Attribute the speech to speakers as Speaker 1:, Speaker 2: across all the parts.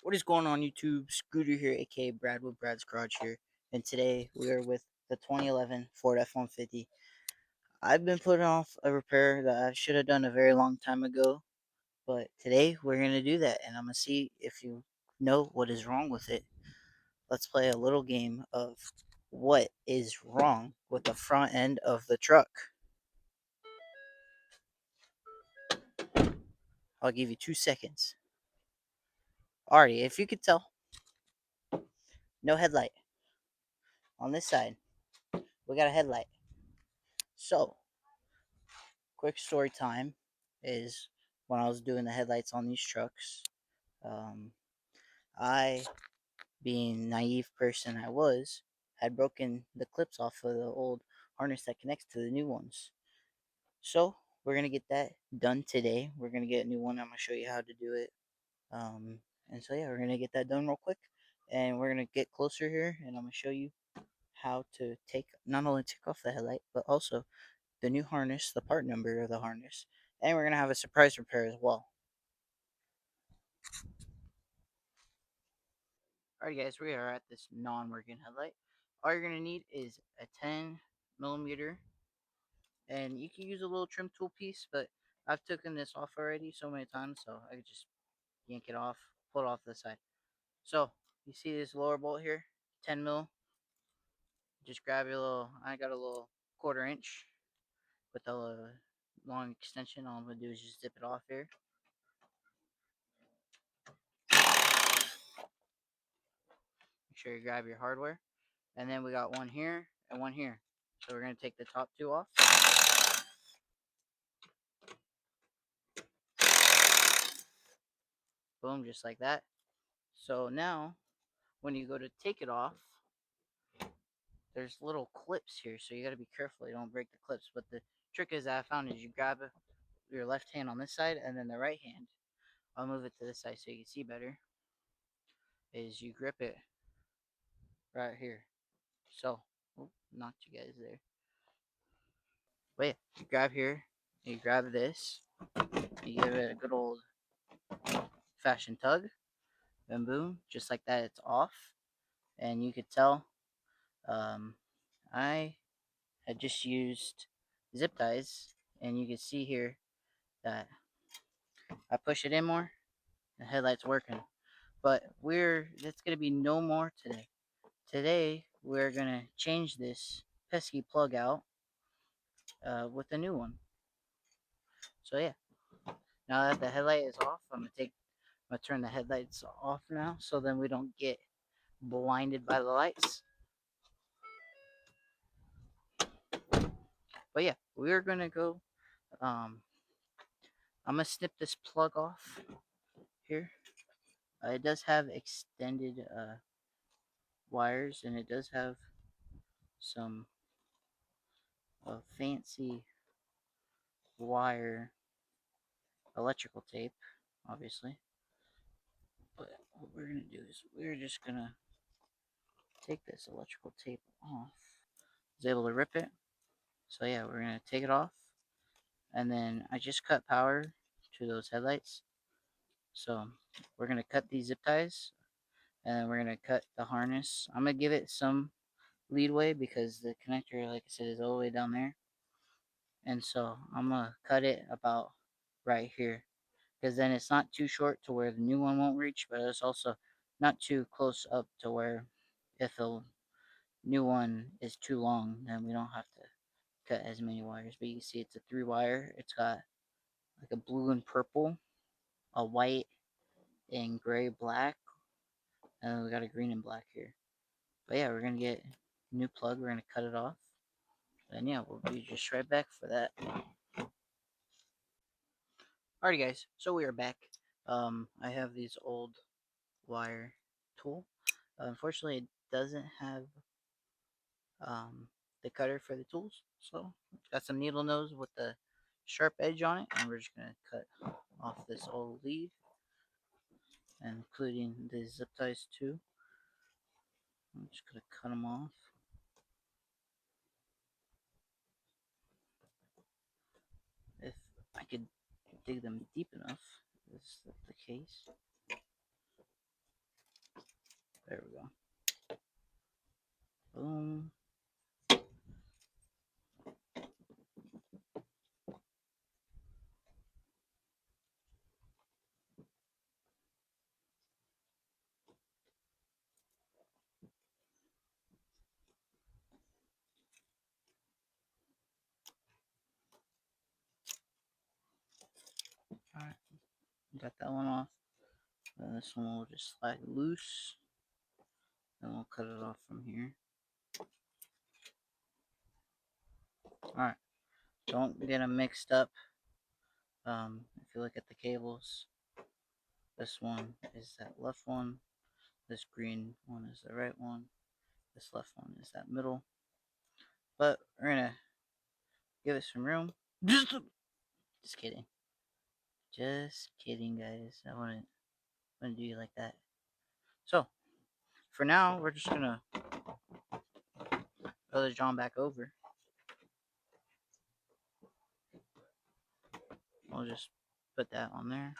Speaker 1: What is going on YouTube? Scooter here, aka Brad with Brad's Garage here, and today we are with the 2011 Ford F-150. I've been putting off a repair that I should have done a very long time ago, but today we're going to do that, and I'm going to see if you know what is wrong with it. Let's play a little game of what is wrong with the front end of the truck. I'll give you 2 seconds. Alrighty, if you could tell, no headlight. On this side, we got a headlight. So, quick story time is when I was doing the headlights on these trucks. Um, I, being naive person I was, had broken the clips off of the old harness that connects to the new ones. So we're gonna get that done today. We're gonna get a new one. I'm gonna show you how to do it. Um, and so yeah, we're gonna get that done real quick, and we're gonna get closer here, and I'm gonna show you how to take not only take off the headlight, but also the new harness, the part number of the harness, and we're gonna have a surprise repair as well. Alright guys, we are at this non-working headlight. All you're gonna need is a 10 millimeter, and you can use a little trim tool piece, but I've taken this off already so many times, so I could just yank it off, pull it off the side. So you see this lower bolt here, 10 mil. Just grab your little. I got a little quarter-inch with a long extension. All I'm gonna do is just zip it off here. Make sure you grab your hardware. And then we got one here and one here. So we're going to take the top two off. Boom, just like that. So now, when you go to take it off, there's little clips here. So you got to be careful you don't break the clips. But the trick is that I found is you grab your left hand on this side and then the right hand. I'll move it to this side so you can see better. Is you grip it right here. So, knocked you guys there. But yeah, you grab here, you grab this, you give it a good old fashioned tug, and boom, just like that, it's off. And you could tell um, I had just used zip ties, and you can see here that I push it in more, the headlight's working. But that's gonna be no more today. Today we're gonna change this pesky plug out with a new one. So yeah, now that the headlight is off, I'm gonna turn the headlights off now, so then we don't get blinded by the lights. But yeah, we're gonna go. Um, I'm gonna snip this plug off here. It does have extended wires, and it does have some fancy wire electrical tape, obviously. But what we're gonna do is we're just gonna take this electrical tape off. I was able to rip it, so yeah, we're gonna take it off, and then I just cut power to those headlights. So we're gonna cut these zip ties, and then we're gonna cut the harness. I'm gonna give it some leadway because the connector, like I said, is all the way down there. And so I'm gonna cut it about right here, because then it's not too short to where the new one won't reach, but it's also not too close up to where if the new one is too long, then we don't have to cut as many wires. But you can see it's a 3 wire. It's got like a blue and purple, a white and gray black, and then we got a green and black here. But yeah, we're gonna get a new plug. We're gonna cut it off, and yeah, we'll be just right back for that. Alrighty, guys. So we are back. I have these old wire tool. Unfortunately, it doesn't have um the cutter for the tools, so it's got some needle nose with the sharp edge on it, and we're just gonna cut off this old lead, including the zip ties too. I'm just gonna cut them off. If I could dig them deep enough, is that the case? There we go. Boom. Alright, got that one off. Then this one will just slide loose. Then we'll cut it off from here. Alright, don't get them mixed up. If you look at the cables, this one is that left one, this green one is the right one, this left one is that middle. But we're gonna give it some room. Just kidding. Just kidding, guys. I wouldn't do you like that. So, for now, we're just gonna throw the John back over. We'll just put that on there.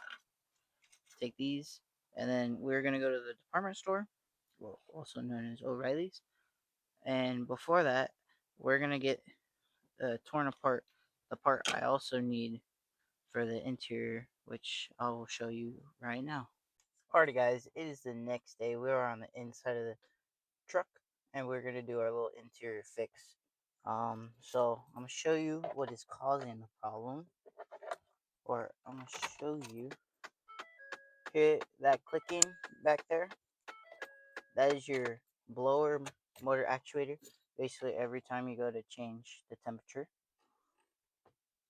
Speaker 1: Take these, and then we're gonna go to the department store, well, also known as O'Reilly's. And before that, we're gonna get torn apart the part I also need for the interior, which I will show you right now. Alrighty, guys, it is the next day. We are on the inside of the truck, and we're gonna do our little interior fix. So I'm gonna show you what is causing the problem, or I'm gonna show you here that clicking back there. That is your blower motor actuator. Basically, every time you go to change the temperature,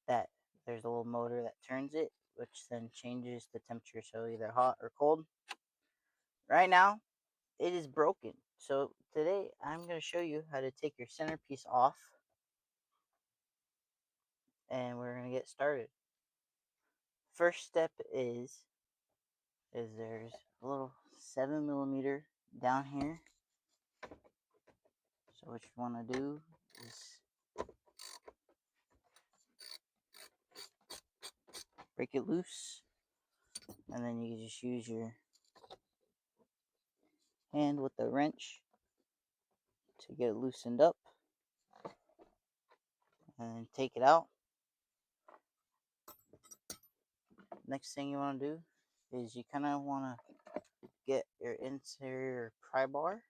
Speaker 1: that there's a little motor that turns it, which then changes the temperature, so either hot or cold. Right now, it is broken. So today, I'm going to show you how to take your centerpiece off, and we're going to get started. First step is there's a little 7mm down here. So what you want to do is break it loose, and then you can just use your hand with the wrench to get it loosened up, and then take it out. Next thing you want to do is you kind of want to get your interior pry bar.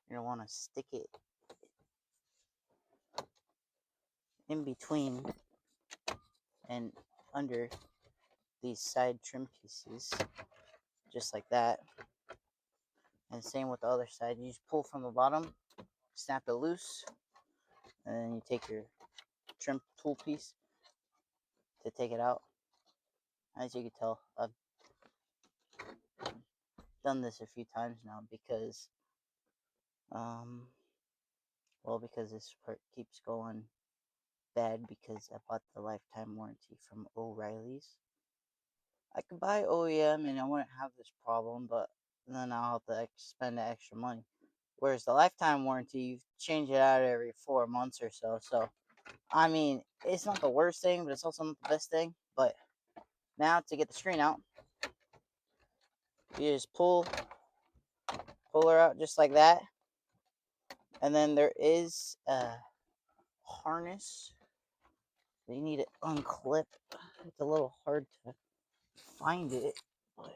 Speaker 1: You're going to want to stick it in between and under these side trim pieces, just like that. And same with the other side. You just pull from the bottom, snap it loose, and then you take your trim tool piece to take it out. As you can tell, I've done this a few times now because because this part keeps going bad because I bought the lifetime warranty from O'Reilly's. I could buy OEM and I wouldn't have this problem, but then I'll have to spend the extra money. Whereas the lifetime warranty, you change it out every 4 months or so. So, I mean, it's not the worst thing, but it's also not the best thing. But now to get the screen out, you just pull her out just like that. And then there is a harness that you need to unclip. It's a little hard to find it, but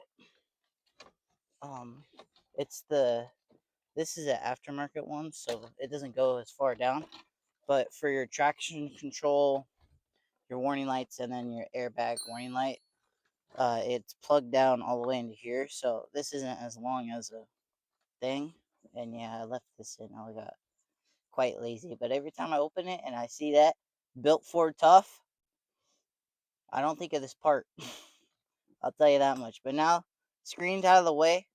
Speaker 1: this is an aftermarket one, so it doesn't go as far down. But for your traction control, your warning lights, and then your airbag warning light, it's plugged down all the way into here. So this isn't as long as a thing. And yeah, I left this in. I got quite lazy. But every time I open it and I see that built Ford tough, I don't think of this part. I'll tell you that much. But now, screen's out of the way.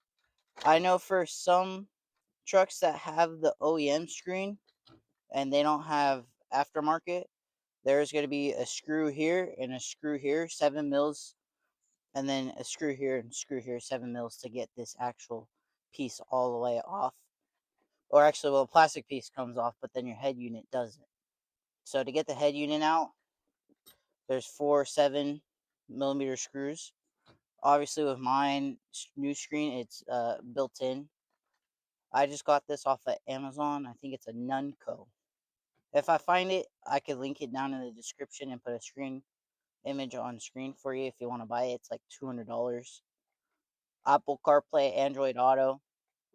Speaker 1: I know for some trucks that have the OEM screen and they don't have aftermarket, there's going to be a screw here and a screw here, 7 mils, and then a screw here and screw here, 7 mils, to get this actual piece all the way off. Or actually, well, the plastic piece comes off, but then your head unit doesn't. So to get the head unit out, there's 4 7mm screws. Obviously, with mine new screen, it's built in. I just got this off of Amazon. I think it's a Nunco. If I find it, I could link it down in the description and put a screen image on screen for you if you want to buy it. It's like $200. Apple CarPlay, Android Auto,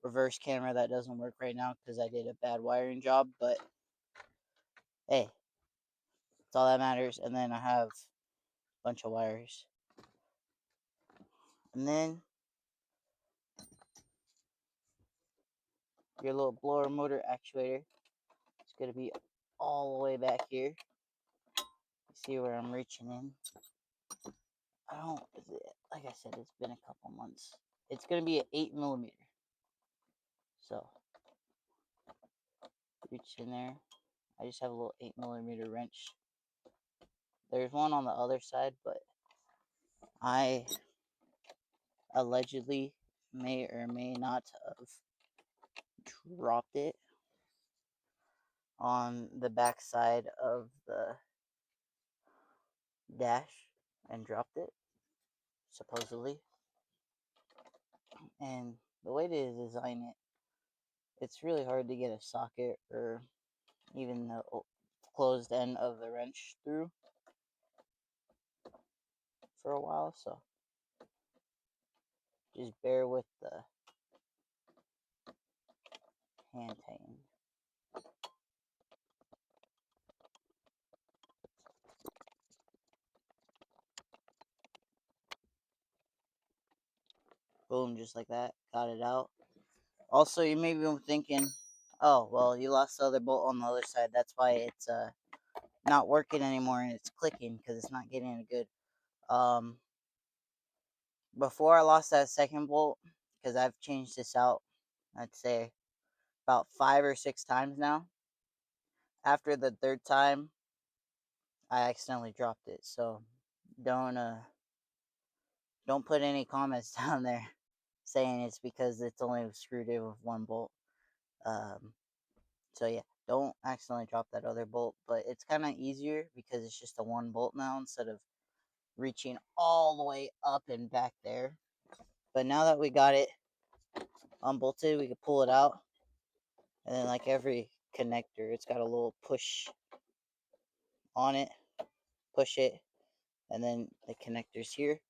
Speaker 1: reverse camera that doesn't work right now because I did a bad wiring job, but hey, that's all that matters. And then I have a bunch of wires. And then your little blower motor actuator. It's going to be all the way back here. You see where I'm reaching in? Like I said, it's been a couple months. It's going to be an 8mm. So, reach in there. I just have a little 8mm wrench. There's one on the other side, but I allegedly may or may not have dropped it on the back side of the dash and dropped it, supposedly. And the way to design it, it's really hard to get a socket or even the closed end of the wrench through for a while, so just bear with the hand tying. Boom, just like that. Got it out. Also, you may be thinking, oh, well, you lost the other bolt on the other side. That's why it's not working anymore and it's clicking because it's not getting a good. Before I lost that second bolt, because I've changed this out, I'd say about 5 or 6 times now. After the third time, I accidentally dropped it. So don't don't put any comments down there saying it's because it's only screwed in with one bolt. So yeah, don't accidentally drop that other bolt. But it's kind of easier because it's just a one bolt now instead of reaching all the way up and back there. But now that we got it unbolted, we can pull it out. And then like every connector, it's got a little push on it. Push it. And then the connector's here.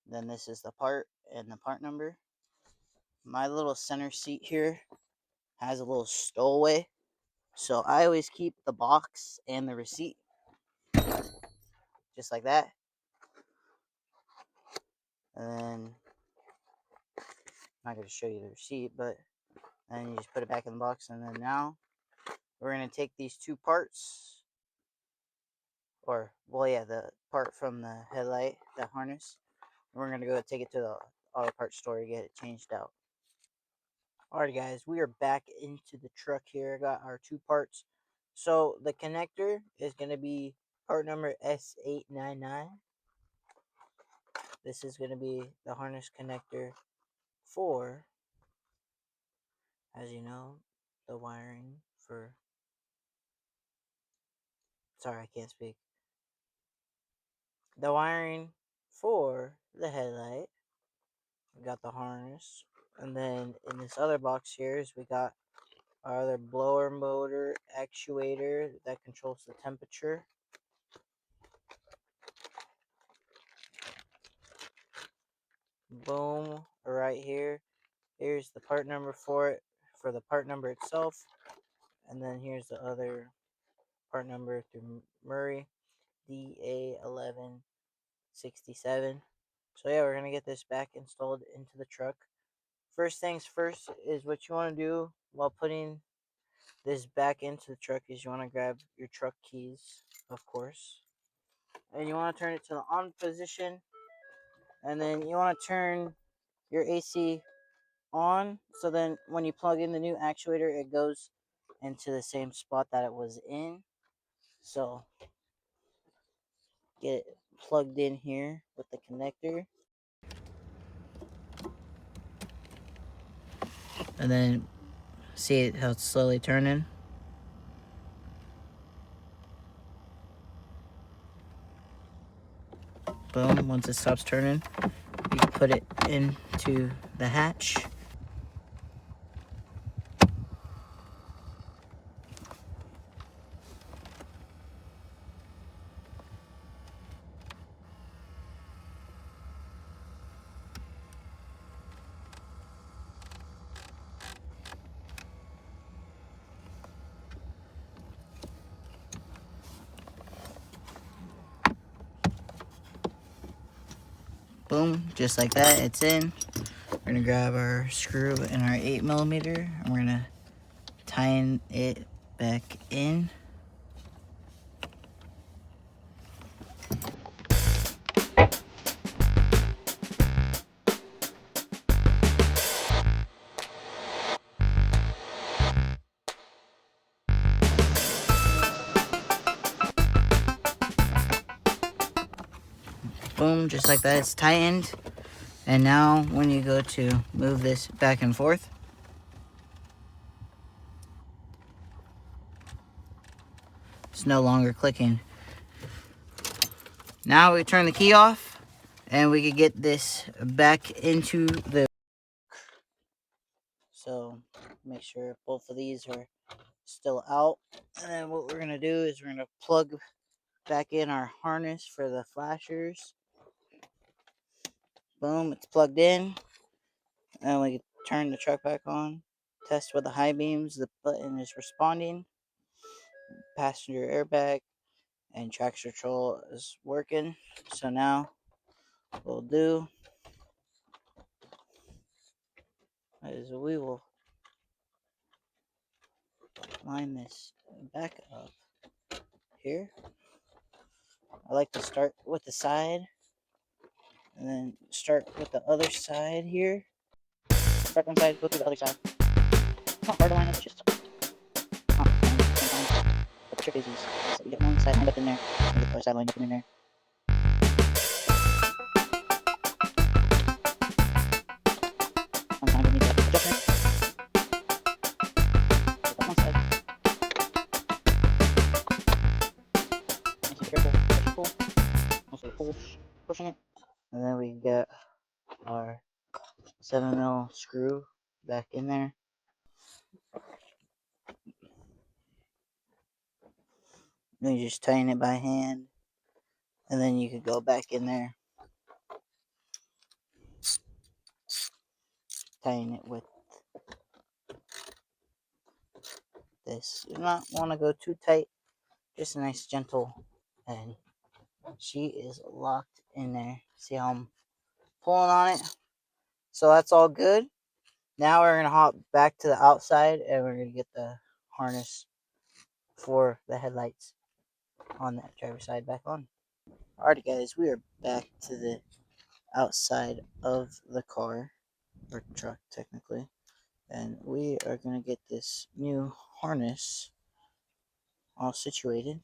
Speaker 1: Then this is the part and the part number. My little center seat here has a little stowaway. So I always keep the box and the receipt just like that. And then I'm not going to show you the receipt, but then you just put it back in the box. And then now we're going to take these two parts, or, well, yeah, the part from the headlight, the harness. And we're going to go take it to the auto parts store to get it changed out. Alright guys, we are back into the truck here. I got our two parts. So the connector is going to be part number S899. This is going to be the harness connector for, as you know, the wiring for, sorry, I can't speak. The wiring for the headlight. We got the harness. And then in this other box here is we got our other blower motor actuator that controls the temperature. Boom, right here. Here's the part number for it, for the part number itself. And then here's the other part number through Murray, DA1167. So yeah, we're going to get this back installed into the truck. First things first is what you want to do while putting this back into the truck is you want to grab your truck keys, of course. And you want to turn it to the on position. And then you want to turn your AC on, so then when you plug in the new actuator, it goes into the same spot that it was in. So get it plugged in here with the connector, and then see how it's slowly turning. Boom, once it stops turning, you put it into the hatch. Boom, just like that, it's in. We're gonna grab our screw and our 8mm, and we're gonna tighten it back in. Boom, just like that, it's tightened. And now when you go to move this back and forth, it's no longer clicking. Now we turn the key off and we can get this back into the... So make sure both of these are still out. And then what we're gonna do is we're gonna plug back in our harness for the flashers. Boom, it's plugged in. And we turn the truck back on. Test with the high beams. The button is responding. Passenger airbag and traction control is working. So now what we'll do is we will line this back up here. I like to start with the side and then start with the other side here. Start one side, go through the other side. It's not hard to line up, it's just sometimes. But the trick is so you get one side lined up in there, and get the other side lined up in there. Sometimes we need to adjustment. Put that one side. Nice and careful. Push, pull. Also push, pushing it. And then we get our 7mm screw back in there. Then you just tighten it by hand. And then you could go back in there, tighten it with this. You do not want to go too tight, just a nice gentle. And she is locked in there. See how I'm pulling on it? So that's all good. Now we're going to hop back to the outside and we're going to get the harness for the headlights on that driver's side back on. Alrighty guys, we are back to the outside of the car, or truck technically, and we are going to get this new harness all situated.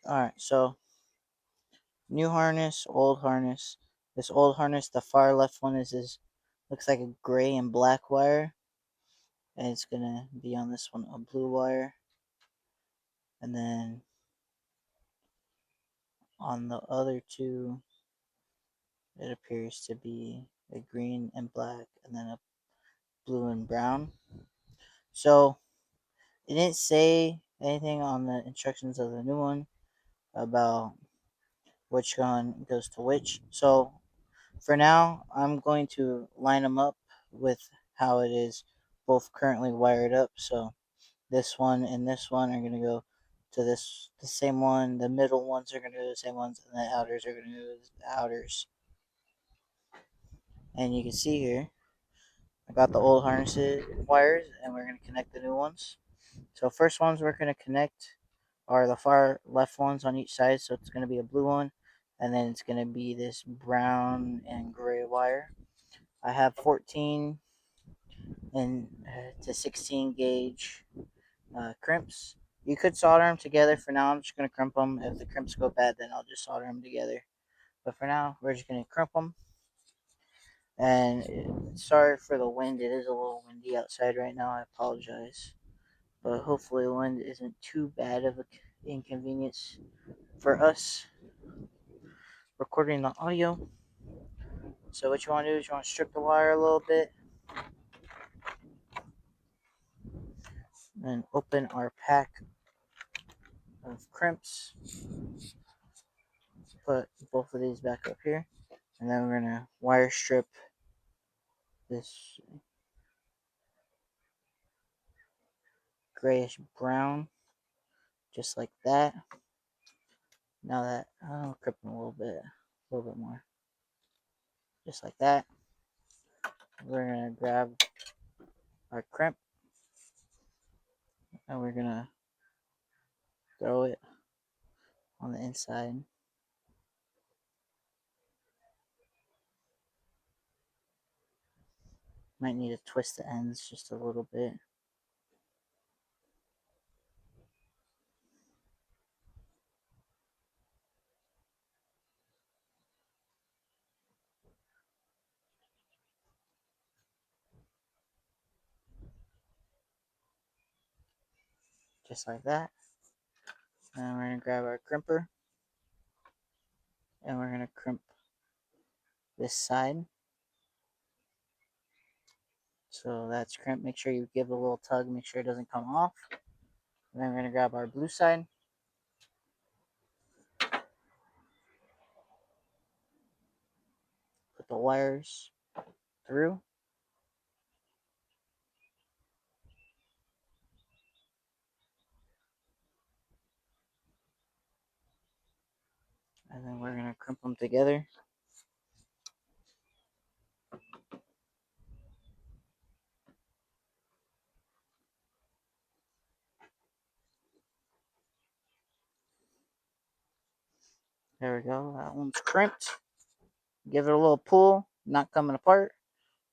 Speaker 1: Alright, so new harness, old harness. This old harness, the far left one is looks like a gray and black wire, and it's gonna be on this one a blue wire, and then on the other two it appears to be a green and black, and then a blue and brown. So it didn't say anything on the instructions of the new one about which one goes to which. So for now, I'm going to line them up with how it is both currently wired up. So this one and this one are going to go to the same one. The middle ones are going to go to the same ones, and the outers are going to go to the outers. And you can see here, I got the old harnesses wires, and we're going to connect the new ones. So first ones we're going to connect are the far left ones on each side. So it's going to be a blue one, and then it's going to be this brown and gray wire. I have 14 and to 16 gauge crimps. You could solder them together. For now, I'm just going to crimp them. If the crimps go bad, then I'll just solder them together. But for now, we're just going to crimp them. And sorry for the wind. It is a little windy outside right now. I apologize. But hopefully the wind isn't too bad of an inconvenience for us recording the audio. So what you want to do is you want to strip the wire a little bit. And open our pack of crimps. Put both of these back up here. And then we're going to wire strip this grayish brown, just like that. Now that I'll clip them a little bit. A little bit more. Just like that. We're going to grab our crimp and we're going to throw it on the inside. Might need to twist the ends just a little bit. Just like that. And we're going to grab our crimper and we're going to crimp this side. So that's crimp. Make sure you give it a little tug, make sure it doesn't come off. And then we're going to grab our blue side. Put the wires through. And then we're going to crimp them together. There we go. That one's crimped. Give it a little pull, not coming apart.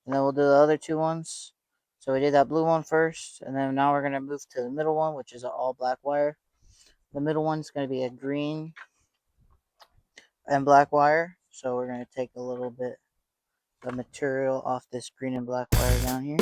Speaker 1: And then we'll do the other two ones. So we did that blue one first. And then now we're going to move to the middle one, which is an all black wire. The middle one's going to be a green and black wire. So we're going to take a little bit of material off this green and black wire down here.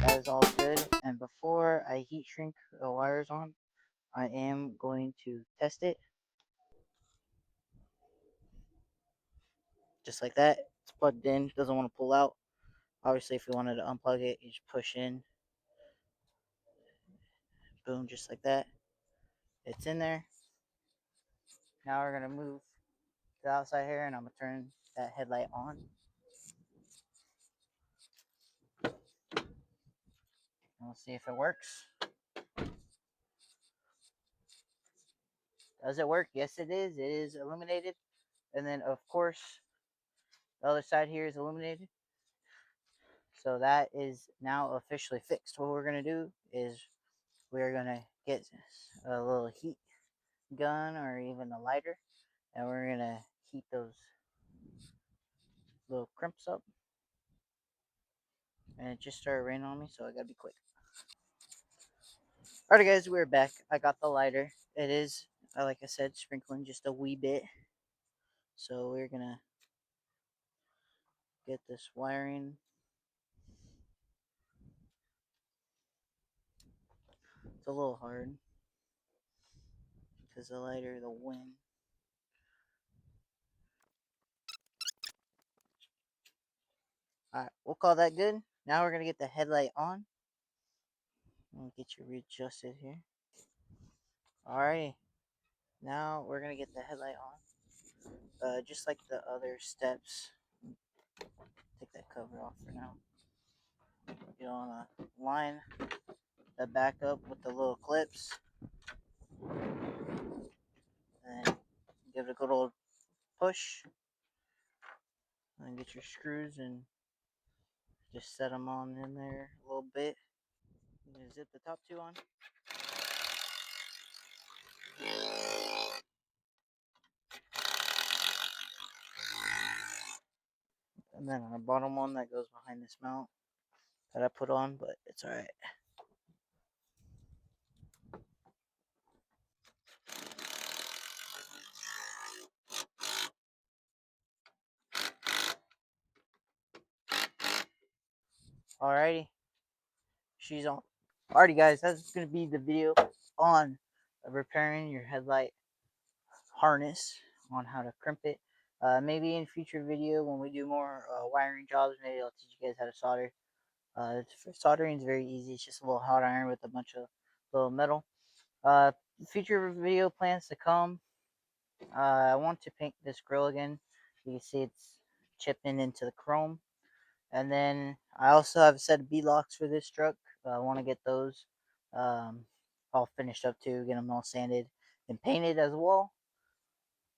Speaker 1: That is all good. And before I heat shrink the wires on, I am going to test it. Just like that. It's plugged in. Doesn't want to pull out. Obviously, if you wanted to unplug it, you just push in. Boom, just like that. It's in there. Now we're going to move to the outside here, and I'm going to turn that headlight on. And we'll see if it works. Does it work? Yes, it is. It is illuminated. And then, of course, the other side here is illuminated. So that is now officially fixed. What we're going to do is we're going to get a little heat gun or even a lighter, and we're going to heat those little crimps up. And it just started raining on me, so I got to be quick. Alright guys, we're back. I got the lighter. It is, like I said, sprinkling just a wee bit. So we're going to get this wiring. It's a little hard because the lighter, the wind. Alright, we'll call that good. Now we're going to get the headlight on. I'll get you readjusted here. Alrighty. Now we're going to get the headlight on. Just like the other steps. Take that cover off for now. You want to line the back up with the little clips. And give it a good old push. And get your screws and just set them on in there a little bit. I'm going to zip the top two on. And then our bottom one that goes behind this mount that I put on, but it's alright. Alrighty. She's on. Alrighty guys, that's going to be the video on repairing your headlight harness, on how to crimp it. Maybe in future video when we do more wiring jobs, maybe I'll teach you guys how to solder. Soldering is very easy. It's just a little hot iron with a bunch of little metal. Uh, Future video plans to come. I want to paint this grill again. You can see it's chipping into the chrome. And then I also have a set of B-locks for this truck. I want to get those um, all finished up too, get them all sanded and painted as well.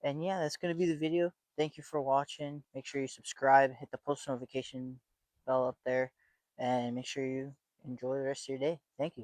Speaker 1: And yeah, that's going to be the video. Thank you for watching. Make sure you subscribe, hit the post notification bell up there, and make sure you enjoy the rest of your day. Thank you.